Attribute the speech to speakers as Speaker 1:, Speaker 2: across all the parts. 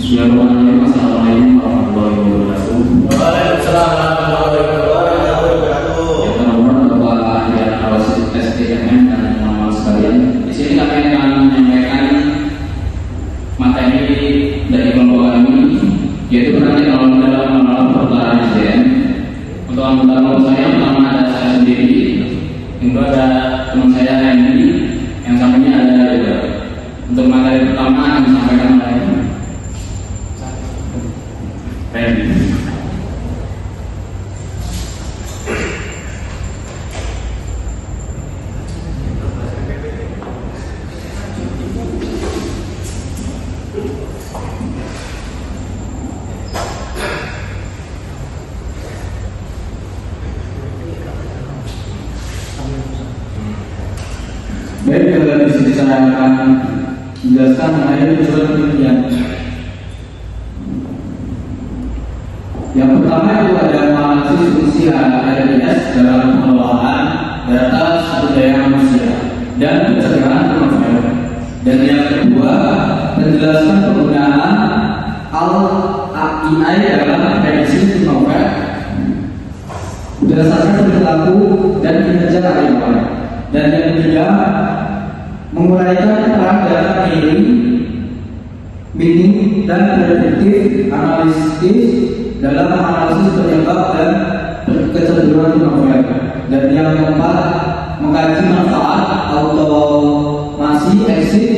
Speaker 1: Bismillahirrahmanirrahim. Assalamualaikum warahmatullahi wabarakatuh.
Speaker 2: Waalaikumsalam warahmatullahi wabarakatuh.
Speaker 1: Yang terhormat Bapak Ahli Wasit SDMM dan teman-teman sekalian, di sini kami akan menyampaikan materi dari kelompok kami, yaitu berarti dalam perputaran SDM. Untuk anggota kelompok saya, pertama ada saya sendiri, yang kedua ada teman saya Randy, yang sampingnya ada Yoga. Untuk materi pertama akan disampaikan oleh Randy. Baik, di sini saya akan menjelaskan mengenai tujuan penelitian. Yang pertama itu ada analisis fungsi ADS dalam pengelolaan data sumber daya manusia dan pencegahan turnover. Dan yang kedua, menjelaskan penggunaan AI dalam prediksi turnover berdasarkan perilaku dan kinerja karyawan. Dan yang ketiga, menguraikan peran data mining dan prediktif analisis dalam analisis penyebab dan kecenderungan turnover. Dan yang keempat, mengkaji manfaat automasi exit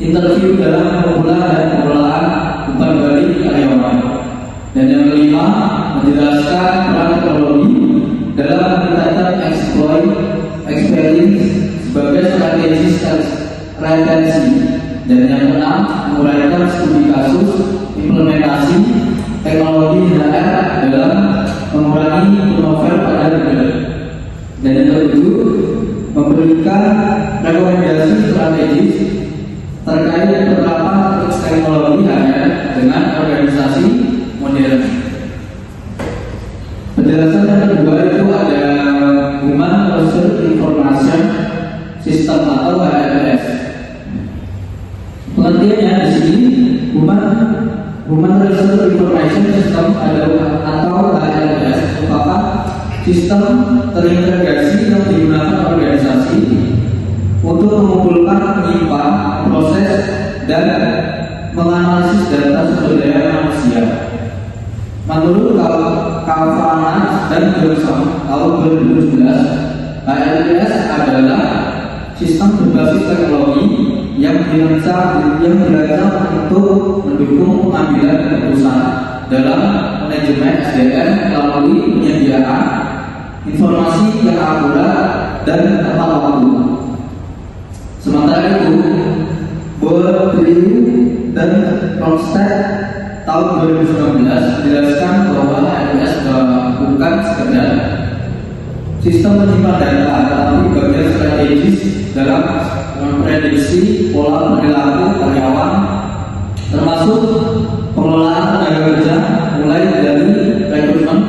Speaker 1: interview dalam pengumpulan dan pengelolaan umpan balik karyawan. Dan yang kelima, menjelaskan peran teknologi dalam meningkatkan experience sebagai strategi retensi. Dan yang keenam, menguraikan studi kasus implementasi teknologi HR dalam mengurangi turnover pada negara. Dan yang ketujuh, memberikan rekomendasi strategis terkait penerapan teknologi HR dengan organisasi modern. Penjelasan yang kedua itu ada Human Resource Information System atau HRS. Pengertiannya di sini, Human Resource Information System atau HRS merupakan sistem terintegrasi yang digunakan organisasi untuk mengumpulkan, menyimpan, proses, dan menganalisis data sumber daya manusia. Menurut Kavanas dan Johnson tahun 2017, HRS adalah sistem berbasis teknologi yang dirancang untuk mendukung pengambilan keputusan dalam manajemen SDM melalui penyediaan informasi yang akurat dan tepat waktu. Sementara itu, Bordeaux dan Ronstadt tahun 2019 menjelaskan bahwa HRS bukan sekedar sistem menyimpan data, tetapi bagian strategis dalam memprediksi pola perilaku karyawan, termasuk pengelolaan tenaga kerja, mulai dari rekrutmen,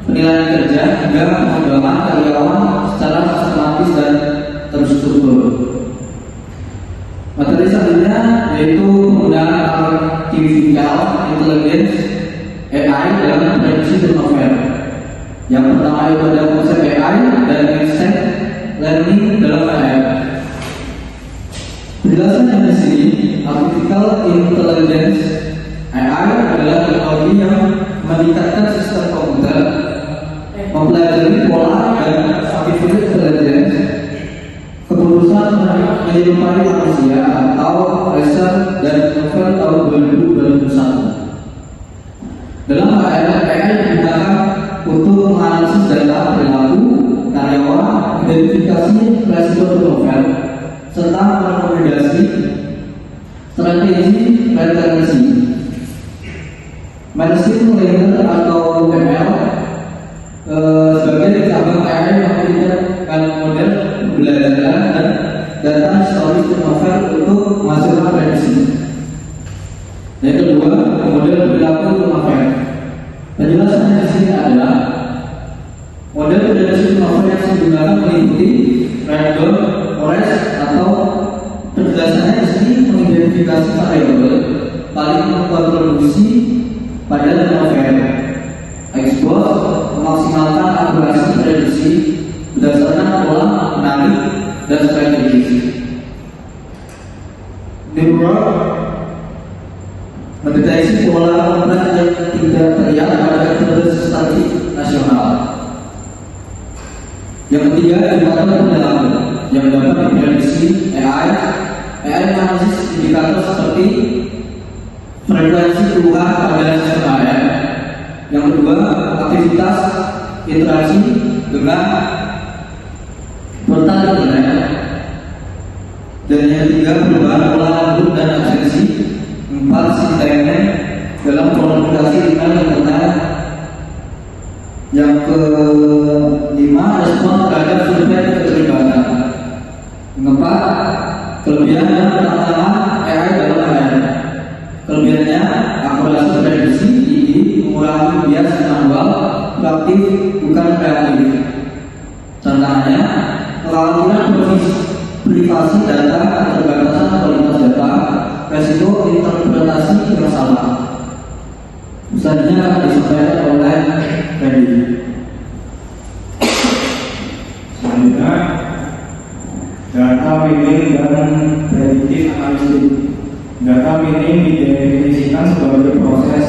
Speaker 1: penilaian kerja, hingga pengembangan karyawan secara sistematis dan terstruktur. Materi selanjutnya yaitu penggunaan artificial intelligence AI dalam prediksi turnover. Yang pertama itu ada konsep AI dan machine learning dalam AI. Penjelasan yang di sini, artificial intelligence AI adalah teknologi yang meningkatkan sistem komputer mempelajari pola dan artificial intelligence keputusan menyerupai manusia atau Research dan Novel tahun 2021. Dalam AI digunakan untuk menganalisis data perilaku karyawan, identifikasi resiko turnover, serta merekomendasi strategi retensi. Machine learning atau ML sebagai cabang AI yang memberikan model pembelajaran dan data historis turnover untuk menghasilkan prediksi. Yang kedua, model perilaku turnover. Penjelasannya di sini adalah model prediksi turnover yang digunakan meliputi random forest atau penjelasannya di sini mengidentifikasi variabel
Speaker 3: paling berkontribusi pada November. Expose memaksimalkan akurasi prediksi berdasarkan pola menarik dan strategis. Neural mendeteksi pola kontrak yang tidak terlihat pada metode statistik nasional. Yang ketiga, indikator pendalaman yang dapat diprediksi AI analisis indikator seperti frekuensi keluhan pada sistem AM. Yang kedua, aktivitas interaksi dengan portal internet. Dan yang ketiga, perubahan pola lambung dan absensi. 4, sistemnya dalam komunikasi dengan internet. Yang kelima, respon terhadap survei keterlibatan. Yang keempat, kelebihan dan tantangan AI dalam AI. Kelebihannya, akurasi prediksi tinggi, mengurangi bias manual, proaktif bukan reaktif. Tantangannya, kekhawatiran privasi data, keterbatasan kualitas data, resiko interpretasi yang salah. Selanjutnya akan disampaikan oleh Randy.
Speaker 4: Selanjutnya, data mining dan prediktif analitik. Data mining didefinisikan sebagai proses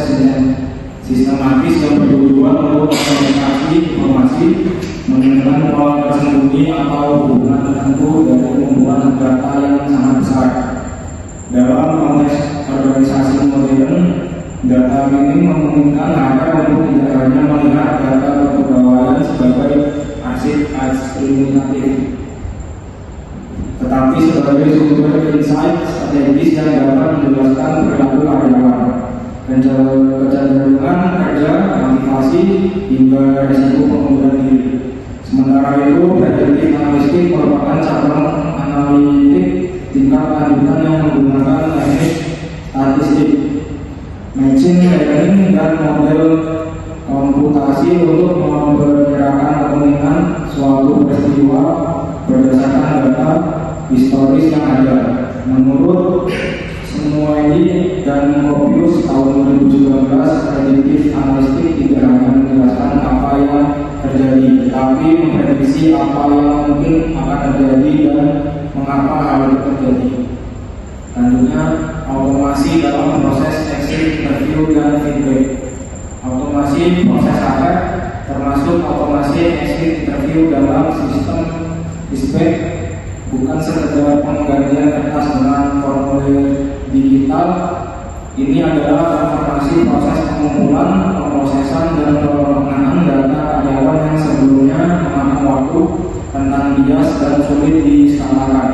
Speaker 4: sistematis yang bertujuan untuk mengkomunikasi informasi mengenai pola tersembunyi atau hubungan tertentu dari kumpulan data yang sangat besar. Dalam konteks organisasi modern, data mining memungkinkan hacker untuk tidak hanya melihat data kepegawaian sebagai arsip eksklusif, tetapi sebagai sumber insight strategis yang dapat menjelaskan perilaku karyawan, kecenderungan kerja, motivasi, hingga risiko pengunduran diri. Sementara itu, prediktif analitik merupakan cabang analitik tingkat lanjutan yang menggunakan teknik statistik, machine learning, dan model komputasi untuk memperkirakan kemungkinan suatu peristiwa berdasarkan data historis yang ada. Menurut Samueli dan Mobius tahun 2019, prediktif analitik tidak hanya menjelaskan apa yang terjadi, tetapi memprediksi apa yang mungkin akan terjadi dan mengapa hal itu terjadi. Selanjutnya, otomasi dalam proses exit, interview, dan feedback. Otomasi proses akhir termasuk otomasi exit interview dalam sistem feedback, bukan sekedar penggantian kertas dengan formulir digital. Ini adalah informasi proses pengumpulan, pemrosesan, dan penggunaan data karyawan yang sebelumnya memakan waktu, tentang bias, dan sulit diskalakan.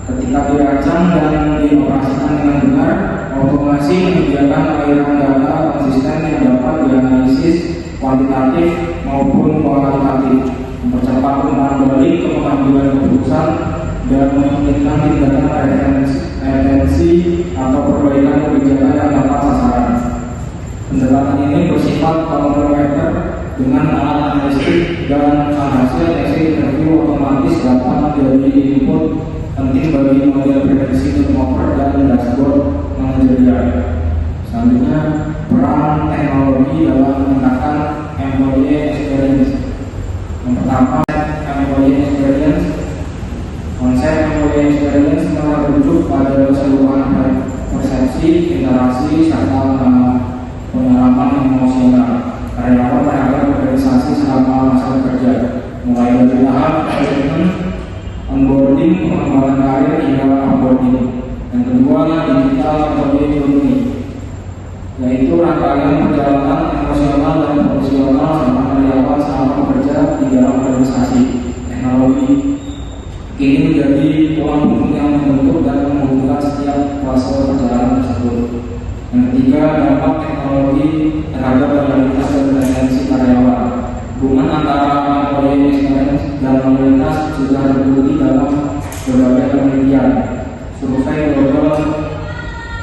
Speaker 4: Ketika dirancang dan dioperasikan dengan benar, otomasi menyediakan aliran data konsisten yang dapat dianalisis kuantitatif maupun kualitatif, mempercepat umpan balik ke pengambilan keputusan, dan memungkinkan tindakan retensi atau perbaikan kebijakan yang dapat sasaran. Pendekatan ini bersifat komplementer dengan alat analitik, dan hasil exit interview otomatis dapat menjadi input penting bagi model prediksi turnover dan dashboard manajerial. Selanjutnya, peran teknologi dalam meningkatkan employee experience. Yang pertama, employee experience. Konsep employee experience merujuk pada keseluruhan persepsi, interaksi, serta pengalaman emosional karyawan terhadap organisasi selama masa bekerja, mulai dari tahap recruitment, onboarding, pengembangan karir, hingga offboarding. Yang kedua, digital employee journey, yaitu rangkaian perjalanan emosional dan profesional sama karyawan selama bekerja di dalam organisasi. Teknologi kini menjadi tulang punggung yang membentuk dan menghubungkan setiap fase perjalanan tersebut. Yang ketiga, dampak teknologi terhadap loyalitas dan retensi karyawan. Hubungan antara employee experience dan loyalitas sudah terbukti dalam berbagai penelitian. Survei global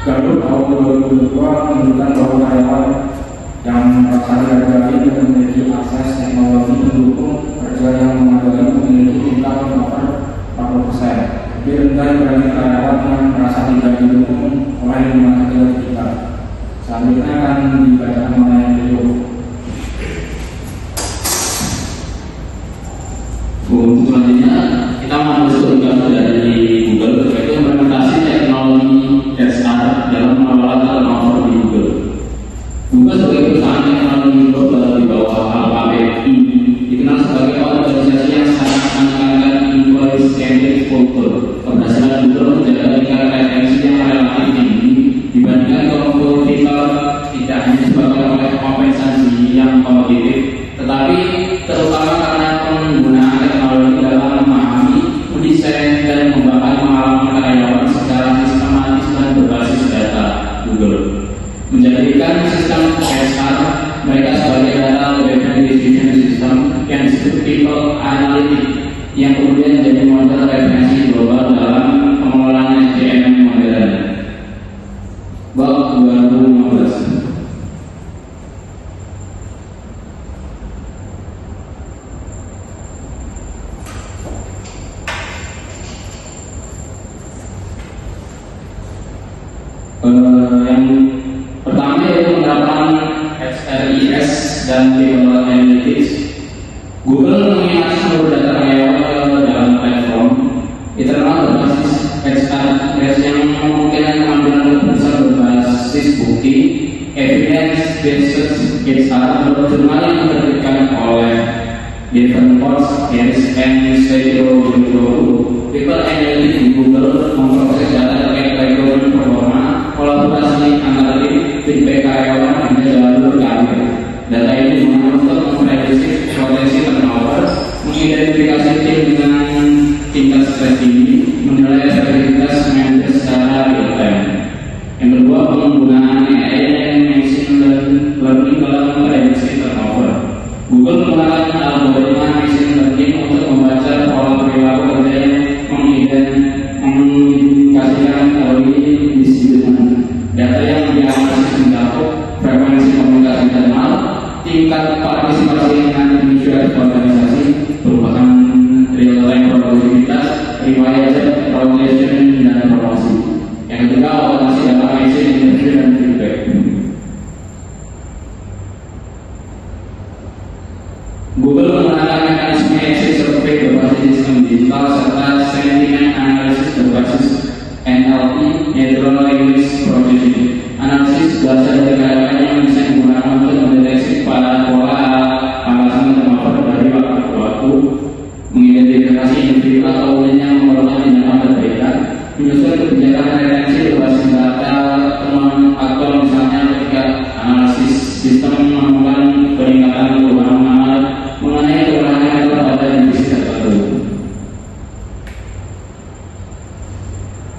Speaker 4: Gallup tahun 2022 menunjukkan bahwa karyawan yang merasa dihargai dan memiliki akses teknologi pendukung kerja yang memadai memiliki tingkat turnover 40%. Lebih rendah dibanding karyawan yang merasa tidak didukung oleh lingkungan kerja digital. Selanjutnya akan dibacakan oleh Rio.
Speaker 1: Untuk selanjutnya kita mengambil surga dari Google, yaitu implementasi teknologi XR dalam mengelola turnover di Google. Google sebagai perusahaan teknologi global di bawah alfabet I dikenal sebagai organisasi yang sangat menekankan employee-centric culture. Keberhasilan Google menjaga tingkat retensi yang relatif tinggi dibandingkan kompetitor tidak hanya disebabkan oleh kompensasi yang kompetitif, tetapi terutama karena penggunaan teknologi dalam memahami, mendesain, dan membahas pengalaman karyawan secara sistematis dan berbasis data. Google menjadikan sistem XR mereka sebagai data driven decision system yang disebut people analytics, yang kemudian menjadi model referensi global dalam pengelolaan SDM modern. Bab 2015. Yang pertama yaitu penerapan XRIS dan People Analytics. Google mengingat seluruh data karyawan ke dalam platform internal berbasis XRIS yang memungkinkan pengambilan keputusan berbasis bukti, evidence based XR, menurut jurnal yang diterbitkan oleh Davenport, Harris, and Shapiro 2020. People Analytics di Google memproses data terkait background performa, kolaborasi antar tim, feedback karyawan, hingga jalur karir. Data ini digunakan untuk memprediksi potensi turnover, mengidentifikasi tim dengan tingkat stres tinggi, menilai efektivitas manajer secara real time. Yang kedua, penggunaan AI dan machine learning dalam memprediksi turnover. Google menggunakan algoritma machine learning untuk membaca pola perilaku kerja yang mengindikasikan teori distribusi. Data yang dianalisis mencakup frekuensi komunikasi internal, tingkat partisipasi dengan individu organisasi, merupakan real-time produktivitas, riwayat rotation, dan promosi. Yang ketiga, otomasi dalam machine interview dan feedback. Google menggunakan mekanisme exit survey berbasis sistem digital serta sentiment analysis berbasis NLP, Natural Language Processing. Analisis belajar dari karyawan yang bisa digunakan untuk mendeteksi pada pola alasan turnover dari waktu ke waktu, mengidentifikasi individu atau unit yang memerlukan tindakan perbaikan, menyusun kebijakan retensi berbasis data teman, atau misalnya ketika analisis sistem menemukan peningkatan perubahan amal mengenai kekurangan atau pada divisi tertentu.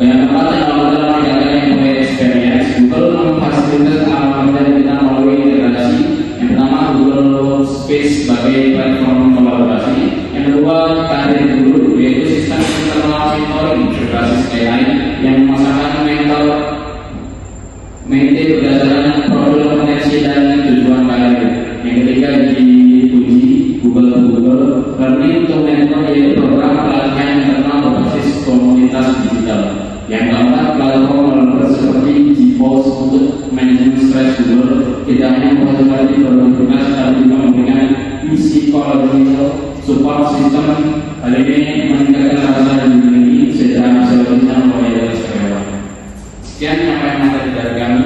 Speaker 1: Yang keempat, dalam kegiatan employee experience, Google memfasilitasi algoritma kita melalui integrasi. Yang pertama, Google Space sebagai platform kolaborasi. Yang kedua, karir guru, yaitu sistem internal mentoring berbasis AI yang memasangkan mentor mentee berdasarkan profil potensi dan tujuan karir. Yang ketiga, dipuji Google Learning to Mentor, yaitu program pelatihan internal berbasis komunitas digital. Yang keempat, platform seperti GPOS untuk manajemen stres Google tidak hanya memfasilitasi produktivitas tapi juga memberikan psychological support system. Hal ini meningkatkan rasa dimiliki secara psikologis dan loyalitas karyawan. Sekian apa yang materi dari kami.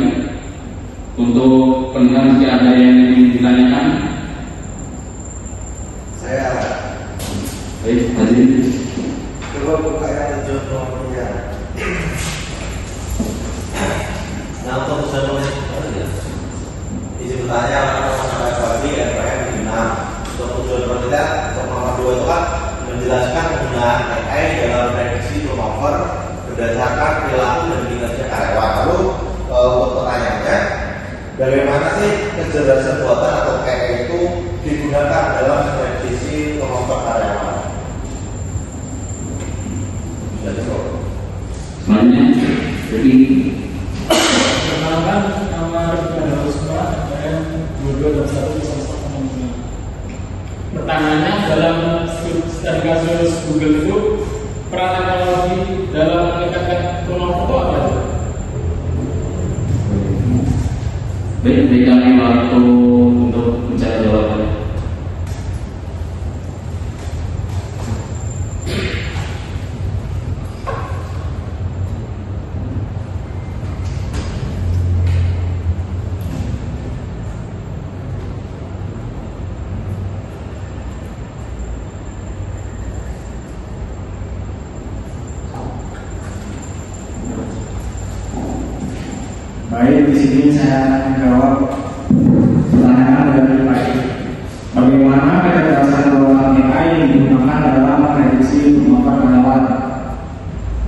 Speaker 1: Untuk pendengar, jika ada yang ingin ditanyakan,
Speaker 2: Saya
Speaker 1: baik, hadir.
Speaker 2: coba buka yang 7 nomornya. Nah, untuk tujuan izin bertanya apakah bagi RPM di 6. Untuk tujuan pertanyaan untuk nomor 2 itu kan menjelaskan penggunaan AI dalam prediksi turnover berdasarkan perilaku dan kinerja karyawan. Lalu untuk pertanyaannya, bagaimana sih kecerdasan buatan atau AI itu digunakan dalam prediksi turnover karyawan?
Speaker 1: Selanjutnya, jadi
Speaker 5: Perkenalkan, nama Rizky Rusma, dan 2221 Sosok Kemungkinan. Pertanyaannya, dalam studi kasus Google itu peran teknologi dalam meningkatkan turnover itu apa?
Speaker 1: Baik, beri kami waktu untuk mencari jawaban.
Speaker 4: Baik, di sini saya menjawab pertanyaan dari Pak. Bagaimana kecerdasan buatan AI yang digunakan dalam prediksi penyebab hewan?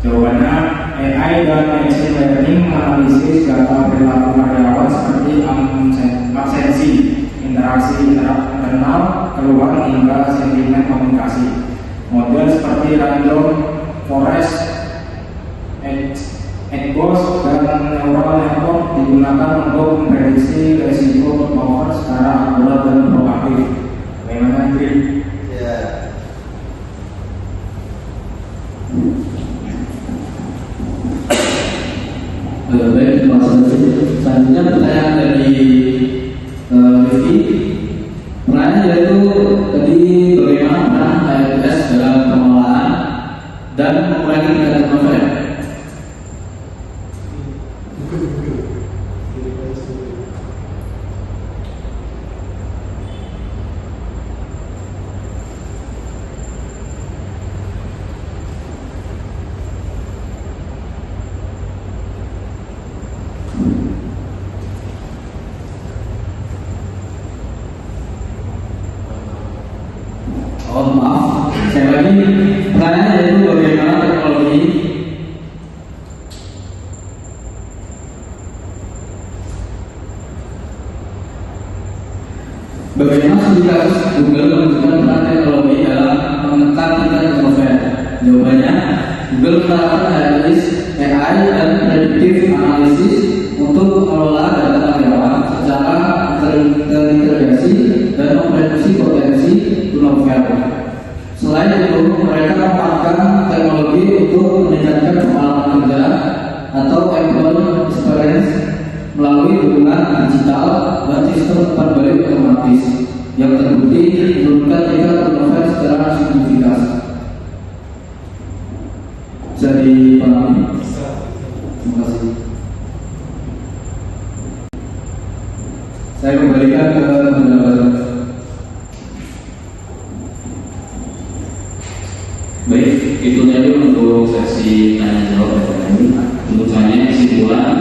Speaker 4: Jawabannya, AI dan machine learning menganalisis data perilaku karyawan seperti absensi, interaksi internal, keluhan hingga sentimen komunikasi. Model seperti random forest, Eggbox dan neural network digunakan untuk memprediksi resiko turnover secara akurat dan proaktif. Bagaimana, Andri?
Speaker 2: Ya.
Speaker 3: Baik, terima kasih. Selanjutnya pertanyaan dari Rifki. Pertanyaan yaitu tadi bagaimana peran AWS dalam pengelolaan dan mengurangi tingkat turnover. Oh maaf, saya lagi pertanyaan yaitu bagaimana teknologi studi kasus Google menunjukkan peran teknologi dalam menekan tingkat turnover. Jawabannya, Google menerapkan AI dan predictive analysis untuk mengelola data karyawan secara terintegrasi dan memprediksi potensi turnover. Selain itu, mereka memanfaatkan teknologi untuk meningkatkan pengalaman kerja atau employee experience melalui dukungan digital dan sistem umpan balik otomatis yang terbukti menurunkan tingkat turnover secara signifikan. Bisa dipahami? Terima kasih. Saya kembalikan ke penjelasan.
Speaker 1: Baik, itu tadi untuk sesi tanya jawab ini. Untuk saya kesimpulan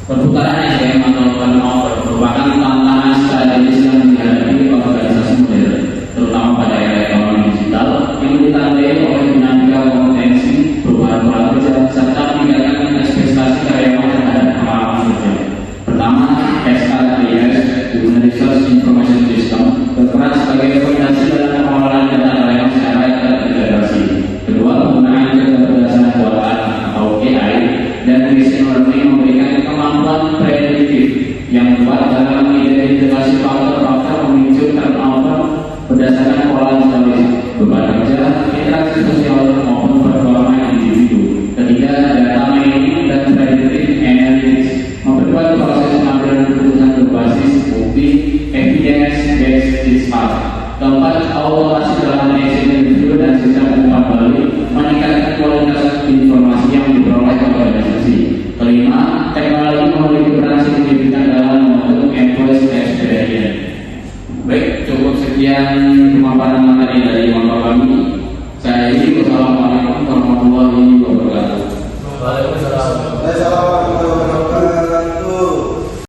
Speaker 1: perputaran SDM atau turnover merupakan tantangan strategis yang dihadapi organisasi modern, terutama pada era ekonomi digital yang ditandai oleh dinamika kompetensi, perubahan pola kerja, serta peningkatan ekspektasi karyawan terhadap pengalaman kerja. Pertama, SRIS, Human Resource Information System, berperan sebagai fondasi dalam pengelolaan data karyawan secara terintegrasi. Kedua, penggunaan kecerdasan buatan atau AI dan machine learning memberikan kemampuan prediktif yang kuat dalam mengidentifikasi faktor-faktor pemicu turnover berdasarkan pola historis, beban kerja, interaksi sosial maupun performa individu. Ketiga, data mining dan predictive analytics memperkuat proses pengambilan keputusan berbasis bukti, evidence-based research. Keempat, automasi dalam manajemen review dan sistem umpan balik meningkatkan kualitas informasi yang diperoleh organisasi. Kelima, teknologi memiliki peran signifikan dalam membentuk employee experience. Baik, cukup sekian pemaparan